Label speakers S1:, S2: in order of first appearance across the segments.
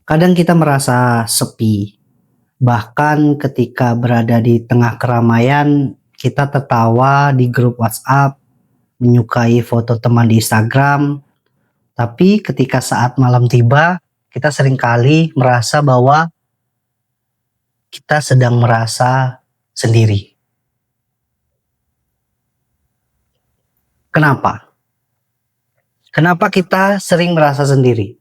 S1: Kadang kita merasa sepi, bahkan ketika berada di tengah keramaian, kita tertawa di grup WhatsApp, menyukai foto teman di Instagram, tapi ketika saat malam tiba, kita seringkali merasa bahwa kita sedang merasa sendiri. Kenapa? Kenapa kita sering merasa sendiri?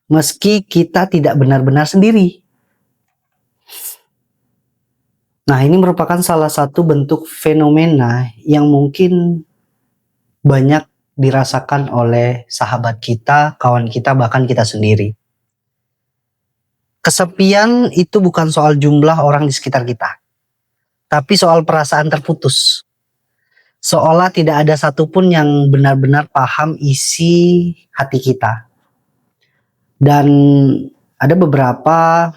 S1: Meski kita tidak benar-benar sendiri. Nah, ini merupakan salah satu bentuk fenomena yang mungkin banyak dirasakan oleh sahabat kita, kawan kita, bahkan kita sendiri. Kesepian itu bukan soal jumlah orang di sekitar kita, tapi soal perasaan terputus. Seolah tidak ada satupun yang benar-benar paham isi hati kita. Dan ada beberapa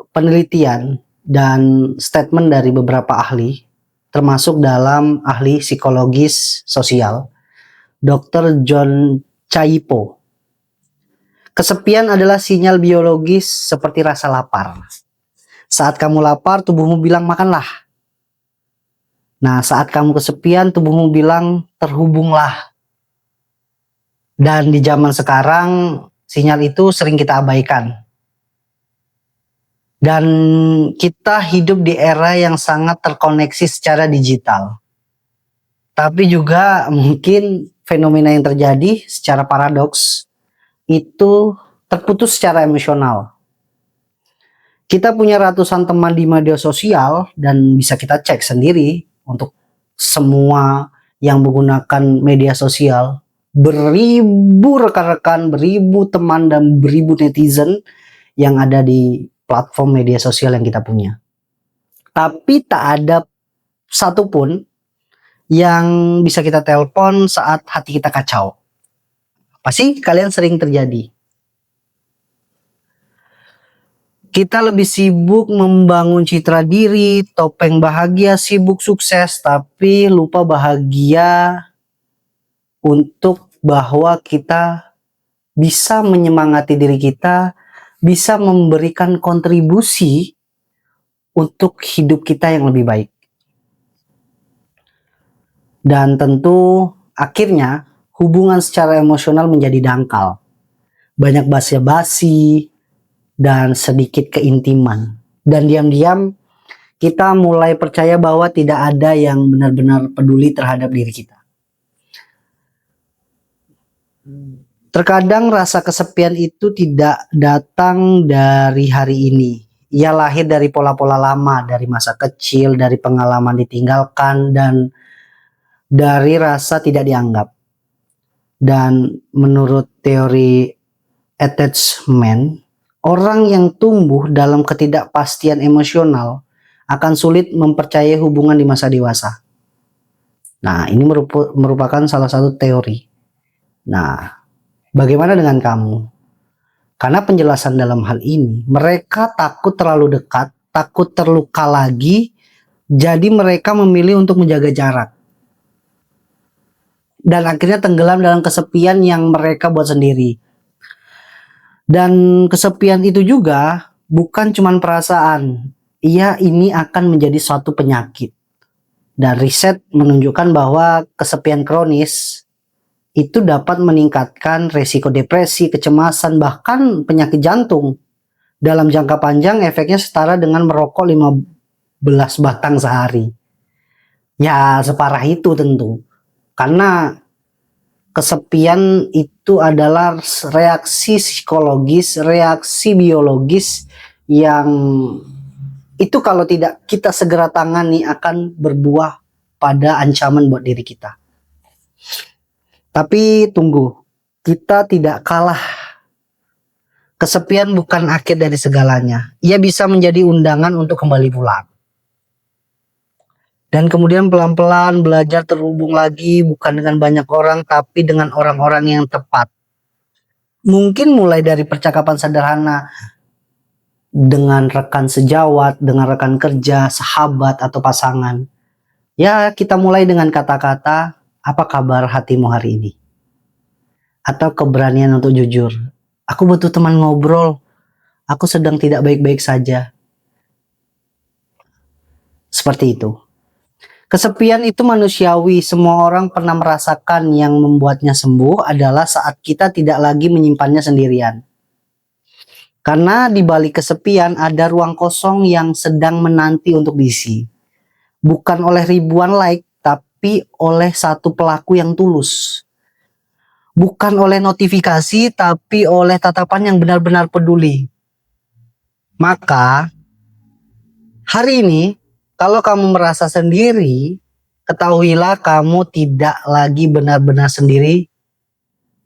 S1: penelitian dan statement dari beberapa ahli, termasuk dalam ahli psikologis sosial, Dr. John Chaipo. Kesepian adalah sinyal biologis seperti rasa lapar. Saat kamu lapar, tubuhmu bilang makanlah. Nah, saat kamu kesepian, tubuhmu bilang terhubunglah. Dan di zaman sekarang, sinyal itu sering kita abaikan. Dan kita hidup di era yang sangat terkoneksi secara digital. Tapi juga mungkin fenomena yang terjadi secara paradoks itu terputus secara emosional. Kita punya ratusan teman di media sosial dan bisa kita cek sendiri untuk semua yang menggunakan media sosial. Beribu rekan-rekan, beribu teman dan beribu netizen yang ada di platform media sosial yang kita punya. Tapi tak ada satupun yang bisa kita telepon saat hati kita kacau. Pasti kalian sering terjadi. Kita lebih sibuk membangun citra diri, topeng bahagia, sibuk sukses, tapi lupa bahagia untuk bahwa kita bisa menyemangati diri kita, bisa memberikan kontribusi untuk hidup kita yang lebih baik. Dan tentu akhirnya hubungan secara emosional menjadi dangkal. Banyak basa-basi dan sedikit keintiman. Dan diam-diam kita mulai percaya bahwa tidak ada yang benar-benar peduli terhadap diri kita. Terkadang rasa kesepian itu tidak datang dari hari ini. Ia lahir dari pola-pola lama, dari masa kecil, dari pengalaman ditinggalkan, dan dari rasa tidak dianggap. Dan menurut teori attachment, orang yang tumbuh dalam ketidakpastian emosional akan sulit mempercayai hubungan di masa dewasa. Nah, ini merupakan salah satu teori. Nah, bagaimana dengan kamu? Karena penjelasan dalam hal ini, mereka takut terlalu dekat, takut terluka lagi, jadi mereka memilih untuk menjaga jarak. Dan akhirnya tenggelam dalam kesepian yang mereka buat sendiri. Dan kesepian itu juga bukan cuma perasaan. Ini akan menjadi suatu penyakit. Dan riset menunjukkan bahwa kesepian kronis itu dapat meningkatkan resiko depresi, kecemasan, bahkan penyakit jantung. Dalam jangka panjang efeknya setara dengan merokok 15 batang sehari. Ya, separah itu tentu. Karena kesepian itu adalah reaksi psikologis, reaksi biologis yang itu kalau tidak kita segera tangani akan berbuah pada ancaman buat diri kita. Tapi tunggu, kita tidak kalah. Kesepian bukan akhir dari segalanya. Ia bisa menjadi undangan untuk kembali pulang. Dan kemudian pelan-pelan belajar terhubung lagi, bukan dengan banyak orang, tapi dengan orang-orang yang tepat. Mungkin mulai dari percakapan sederhana dengan rekan sejawat, dengan rekan kerja, sahabat, atau pasangan. Ya, kita mulai dengan kata-kata, apa kabar hatimu hari ini? Atau keberanian untuk jujur. Aku butuh teman ngobrol. aku sedang tidak baik-baik saja. Seperti itu. Kesepian itu manusiawi, semua orang pernah merasakan. Yang membuatnya sembuh adalah saat kita tidak lagi menyimpannya sendirian. Karena di balik kesepian ada ruang kosong yang sedang menanti untuk diisi. Bukan oleh ribuan like, tapi oleh satu pelaku yang tulus. Bukan oleh notifikasi, tapi oleh tatapan yang benar-benar peduli. Maka, hari ini, kalau kamu merasa sendiri, ketahuilah kamu tidak lagi benar-benar sendiri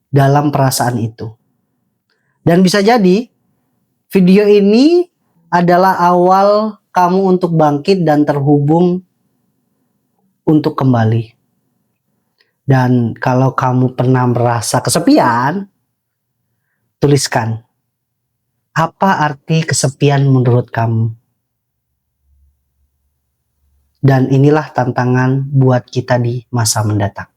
S1: dalam perasaan itu. Dan bisa jadi, video ini adalah awal kamu untuk bangkit dan terhubung untuk kembali. Dan kalau kamu pernah merasa kesepian, tuliskan, apa arti kesepian menurut kamu? Dan inilah tantangan buat kita di masa mendatang.